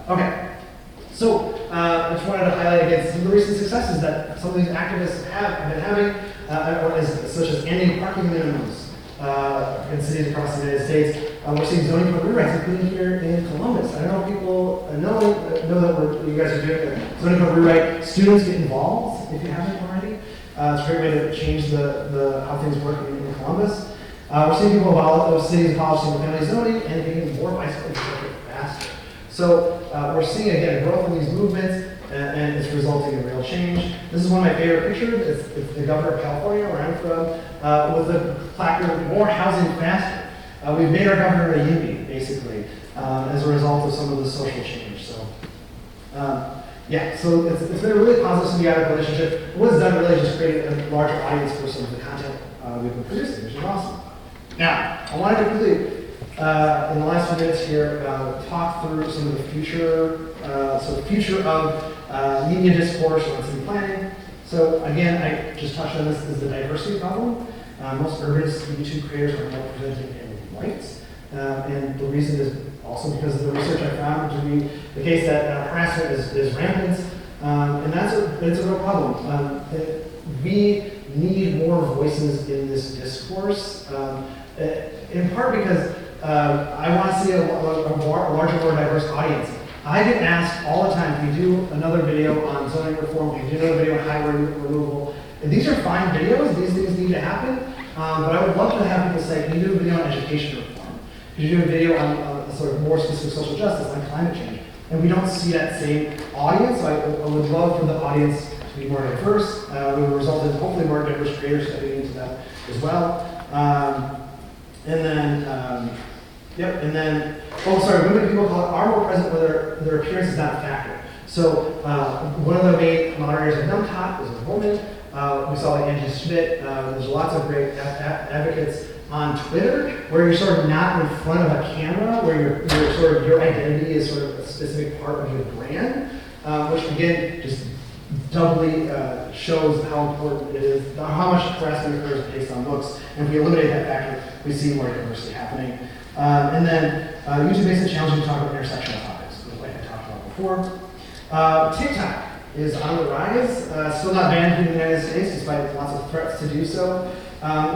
Okay. So I just wanted to highlight again some of the recent successes that some of these activists have been having, such as ending parking minimums in cities across the United States. We're seeing zoning code rewrites, including here in Columbus. I don't know if people know that you guys are doing a zoning code rewrite. Students get involved if you haven't already. It's a great way to change how things work in Columbus. We're seeing cities abolish single-family zoning and making more bicycle infrastructure faster. So we're seeing, again, growth in these movements, and it's resulting in real change. This is one of my favorite pictures. It's the governor of California, where I'm from, with the placard, "More housing faster." We've made our governor a YIMBY, basically, as a result of some of the social change. So, yeah, so it's been a really positive symbiotic relationship. What it's done really is just create a larger audience for some of the content we've been producing, which is awesome. Now, I wanted to quickly in the last few minutes here, talk through some of the future, future of media discourse on city planning. So again, I just touched on this as the diversity problem. Most urban YouTube creators are more presented in white. And the reason is also because of the research I found to be the case that harassment is rampant. And it's a real problem. We need more voices in this discourse, in part because I want to see a larger, more diverse audience. I get asked all the time, can we do another video on zoning reform? Can we do another video on highway removal? And these are fine videos, these things need to happen, but I would love to have people say, can you do a video on education reform? Can you do a video on sort of more specific social justice, like climate change? And we don't see that same audience, so I would love for the audience to be more diverse. We will result in hopefully more diverse creators stepping into that as well. Women people are more present where their appearance is not a factor. So one of the main moderators of NumTalk is a woman. We saw like Angie Schmidt. There's lots of great advocates on Twitter where you're sort of not in front of a camera, where your identity is sort of a specific part of your brand, which again just doubly shows how important it is, how much harassment occurs based on looks. And if we eliminate that factor, we see more diversity happening. And then YouTube makes it challenging to talk about intersectional topics, like I talked about before. TikTok is on the rise, still not banned in the United States, despite lots of threats to do so.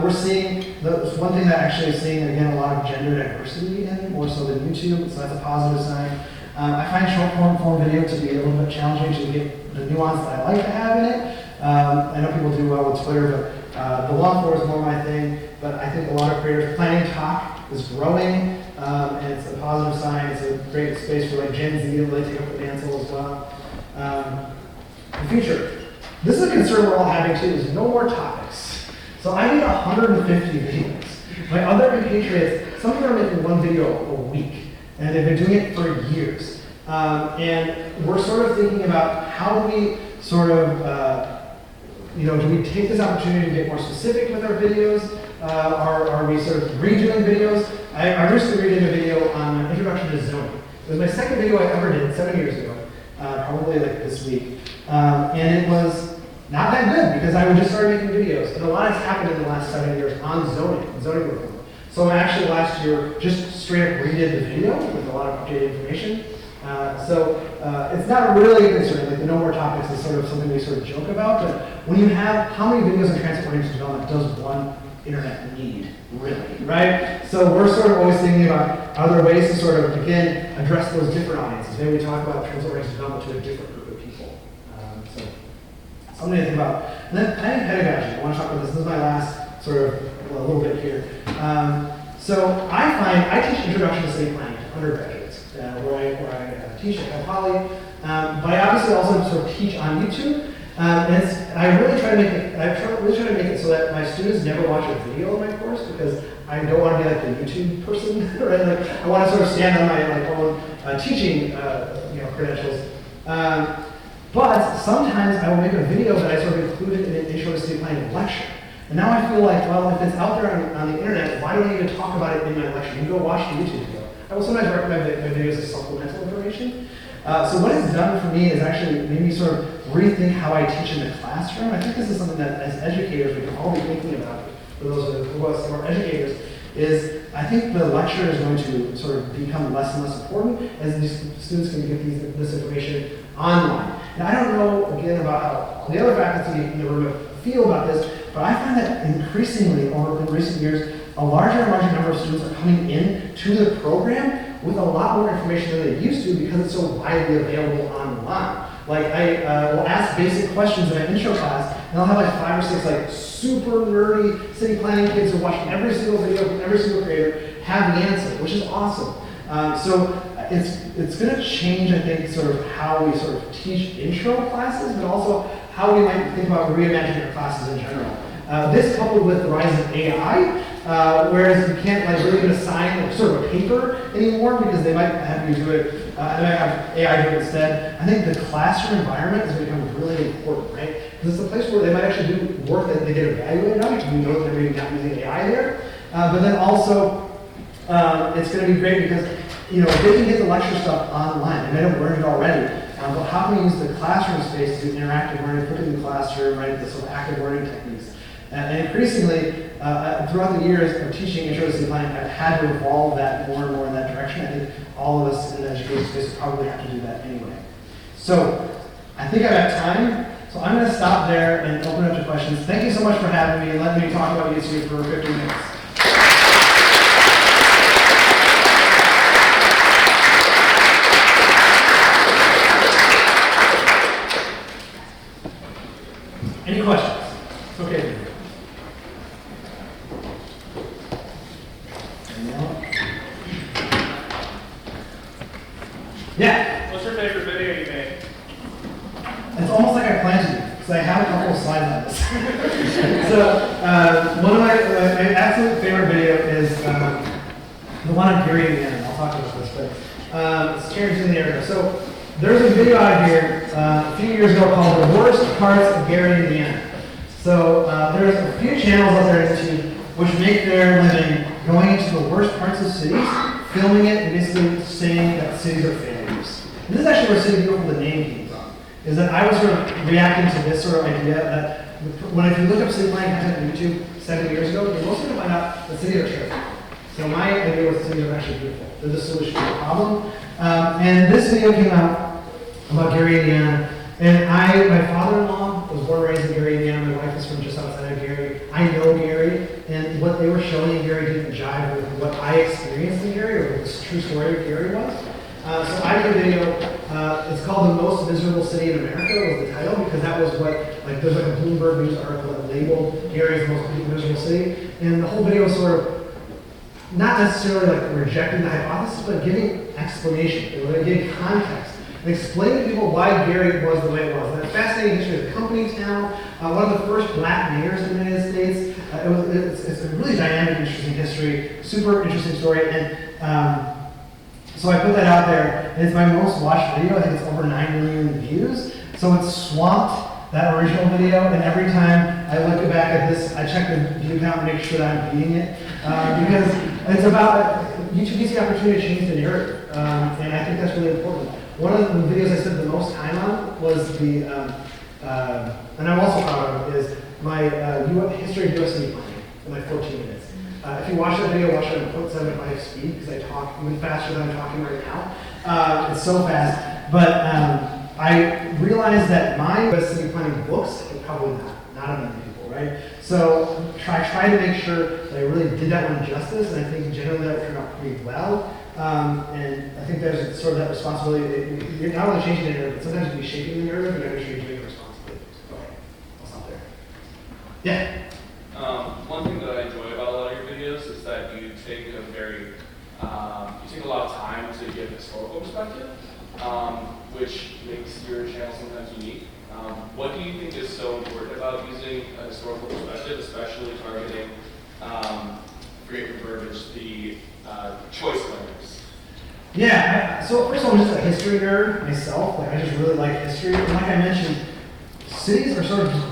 We're seeing, one thing that actually is seeing, again, a lot of gender diversity in, more so than YouTube, so that's a positive sign. I find short form video to be a little bit challenging to get the nuance that I like to have in it. I know people do well with Twitter, but the long form is more my thing. But I think a lot of creators, planning talk is growing, and it's a positive sign. It's a great space for like Gen Z to really take up the mantle as well. The future. This is a concern we're all having too, is no more topics. So I need 150 videos. My other compatriots, some of them are making one video a week, and they've been doing it for years. And we're sort of thinking about how do we sort of, do we take this opportunity to get more specific with our videos? Are we sort of redoing videos? I recently redid a video on introduction to zoning. It was my second video I ever did 7 years ago, probably like this week. And it was not that good because I would just start making videos. And a lot has happened in the last 7 years on zoning reform. So I actually last year just straight up redid the video with a lot of updated information. It's not really concerning, like the no more topics is sort of something we sort of joke about, but when you have, how many videos on transit-oriented development does one internet need, really, right? So we're sort of always thinking about, are there ways to sort of, again, address those different audiences? Maybe we talk about transit-oriented development to a different group of people. So something to think about. And then planning pedagogy, I want to talk about this. This is my last sort of a little bit here. So I teach introduction to city planning to undergraduates, where I teach at Cal Poly, but I obviously also sort of teach on YouTube. I really try to make it so that my students never watch a video of my course because I don't want to be like the YouTube person, right? Like I want to sort of stand on my own teaching, credentials. But sometimes I will make a video that I sort of included in an intro to city planning lecture. And now I feel like, well, if it's out there on the internet, why do I need to talk about it in my lecture? You can go watch the YouTube video. I will sometimes recommend my videos as supplemental information. So what it's done for me is actually made me sort of rethink how I teach in the classroom. I think this is something that as educators we can all be thinking about, for those of us who are educators, is I think the lecture is going to sort of become less and less important as these students can get this information online. And I don't know, again, about how the other faculty in the room feel about this, but I find that increasingly over in recent years, a larger and larger number of students are coming in to the program with a lot more information than they used to because it's so widely available online. Like I will ask basic questions in an intro class, and I'll have like 5 or 6 like super nerdy city planning kids who watch every single video from every single creator have the answer, which is awesome. It's going to change, I think, sort of how we sort of teach intro classes, but also how we might think about reimagining our classes in general. This coupled with the rise of AI, whereas you can't like really even assign sort of a paper anymore because they might have you do it, they might have AI do it instead. I think the classroom environment is becoming really important, right? Because it's a place where they might actually do work that they get evaluated on, because we know that they're maybe not using AI there. But then also, It's going to be great because, you know, they can get the lecture stuff online. They may have learned it already. But how can we use the classroom space to do interactive learning, put it in the classroom, right, the sort of active learning techniques. And increasingly, throughout the years of teaching intro to city planning, I've had to evolve that more and more in that direction. I think all of us in the education space probably have to do that anyway. So, I think I'm at time. So I'm going to stop there and open up to questions. Thank you so much for having me and letting me talk about YouTube for 50 minutes. Any questions? It's okay. Yeah? What's your favorite video you made? It's almost like I planned to, because I have a couple of slides on this. So, one of my absolute favorite video is the one on Gary, Indiana. I'll talk about this, but it's Karen's in the area. So, there's a video out here a few years ago called The Worst Parts of Gary, Indiana. So, there's a few channels out there on YouTube which make their living going into the worst parts of cities, filming it, and basically saying that cities are failures. And this is actually where City Beautiful, the name came from. Is that I was sort of reacting to this sort of idea that if you look up city planning content on YouTube 7 years ago, you're mostly going to find out that cities are terrible. So my idea was that cities are actually beautiful. They're the solution to the problem. And this video came out about Gary, Indiana. And my father-in-law was born and raised in Gary, Indiana. My wife is from just outside of Gary. I know Gary, and what they were showing in Gary didn't jive with what I experienced in Gary, or what the true story of Gary was. So I did a video, it's called The Most Miserable City in America, was the title, because that was what, like, there's like a Bloomberg News article that labeled Gary as the most miserable city. And the whole video was sort of, not necessarily like rejecting the hypothesis, but giving explanation, giving context, and explaining to people why Gary was the way it was. And a fascinating history of the company town, one of the first black mayors in the United States. It's a really dynamic, interesting history, super interesting story. And so I put that out there, and it's my most watched video. I think it's over 9 million views. So it's swamped that original video, and every time I look back at this, I check the view count and make sure that I'm beating it. Because it's about, YouTube gives you the opportunity to change the narrative, and I think that's really important. One of the videos I spent the most time on was the, and I'm also proud of it, is my history of US city planning in like 14 minutes. If you watch that video, watch it at 0.75 speed, because I talk even faster than I'm talking right now. It's so fast. But I realized that my US city planning books are probably not enough people, right? So I tried to make sure that I really did that one justice, and I think generally that turned out pretty well. And I think there's sort of that responsibility. You're not only changing the narrative, but sometimes you can be shaping the narrative, but you're actually doing responsibility. Okay, I'll stop there. Yeah? One thing that I enjoy about a lot of your videos is that you take a very, you take a lot of time to give a historical perspective, which makes your channel sometimes unique. What do you think is so important about using a historical perspective, especially targeting, forget the verbiage, the choice learners? Yeah, so first of all, I'm just a history nerd myself. Like, I just really like history. And like I mentioned, cities are sort of just,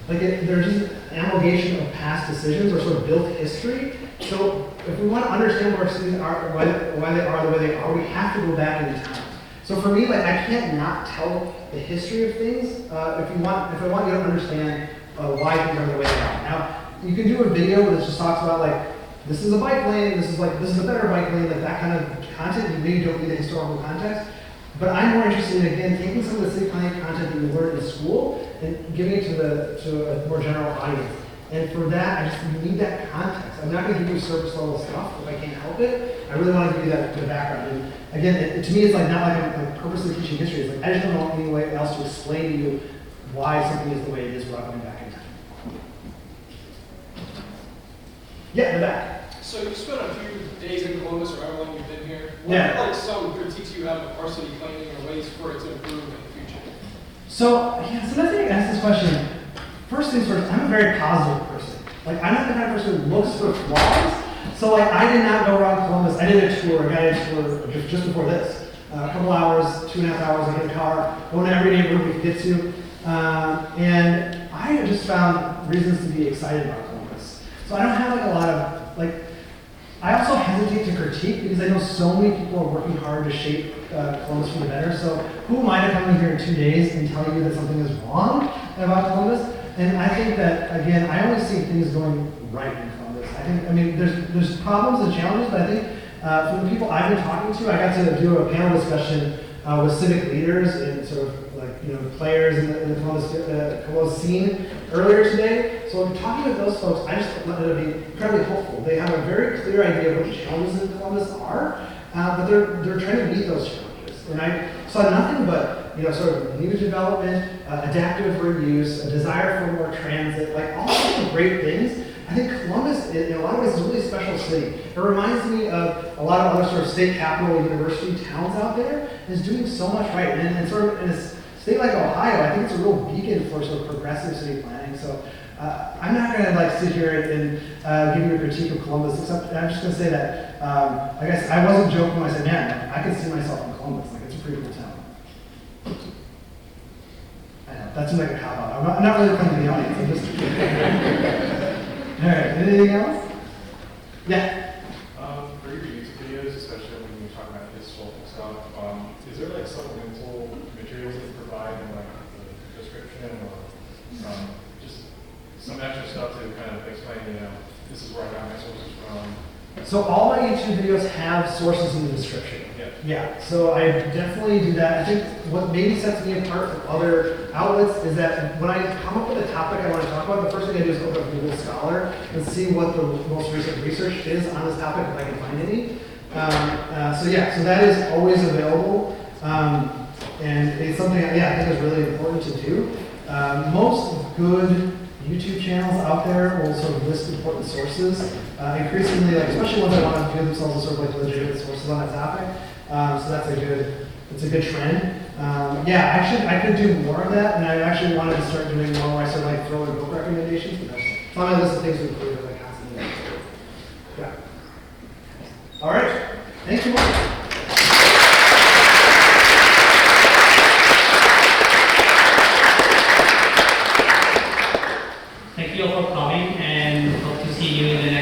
like, they're just an amalgamation of past decisions or sort of built history. So if we want to understand where cities are, why they are the way they are, we have to go back in time. So for me, like, I can't not tell the history of things if I want you to understand why things are the way they are. Now, you can do a video that just talks about, like, this is a bike lane, this is a better bike lane, like that kind of content. You maybe don't need the historical context. But I'm more interested in, again, taking some of the city planning content that you learned in school and giving it to a more general audience. And for that, you need that context. I'm not going to give you surface level stuff if I can't help it. I really want to give you that the background. And again, to me, it's like not like I'm purposely teaching history. It's like I just don't know any way else to explain to you why something is the way it is without going back in time. Yeah, in the back. So you spent a few days in Columbus, or however long you've been here. What Yeah. are like some critiques you have of varsity planning or ways for it to improve in the future? So that's I ask this question. First things first, I'm a very positive person. Like, I'm not the kind of person who looks for flaws. So like, I did not go around Columbus. I did a tour, a guided tour just before this. A couple hours, 2.5 hours, I get a car, going to every neighborhood we could get to. And I just found reasons to be excited about Columbus. So I don't have like a lot of, like, I also hesitate to critique because I know so many people are working hard to shape Columbus for the better. So who am I to come in here in 2 days and tell you that something is wrong about Columbus? And I think that, again, I only see things going right in Columbus. I mean, there's problems and challenges, but I think from the people I've been talking to, I got to do a panel discussion with civic leaders and sort of like, players in the Columbus scene earlier today. So when talking with those folks, I just wanted to be incredibly hopeful. They have a very clear idea of what the challenges in Columbus are, but they're trying to meet those challenges. And I saw nothing but sort of new development, adaptive reuse, a desire for more transit, like all sorts of great things. I think Columbus, in a lot of ways, is a really special city. It reminds me of a lot of other sort of state capital university towns out there. It's doing so much right. And sort of in a state like Ohio, I think it's a real beacon for sort of progressive city planning. So I'm not going to sit here and give you a critique of Columbus, except I'm just going to say that I guess I wasn't joking when I said, man, I could see myself in Columbus. Like, it's a pretty cool town. I know, that seems like a cop-out. I'm not really coming to the audience. I'm just... All right, anything else? Yeah? For your YouTube videos, especially when you talk about historical stuff, is there supplemental materials that you provide in the description or just some extra stuff to kind of explain, this is where I got my sources from? So all my YouTube videos have sources in the description. Yeah, so I definitely do that. I think what maybe sets me apart from other outlets is that when I come up with a topic I want to talk about, the first thing I do is open up Google Scholar and see what the most recent research is on this topic if I can find any. So that is always available. And it's something, I think is really important to do. Most good YouTube channels out there will sort of list important sources. Increasingly, especially ones that want to view themselves as sort of legitimate sources on that topic. So that's a good trend. Actually, I could do more of that, and I actually wanted to start doing more where I sort of throw in book recommendations. But it's on my list of things to include as I constantly do. Yeah. All right. Thank you much. Thank you all for coming, and hope to see you in the next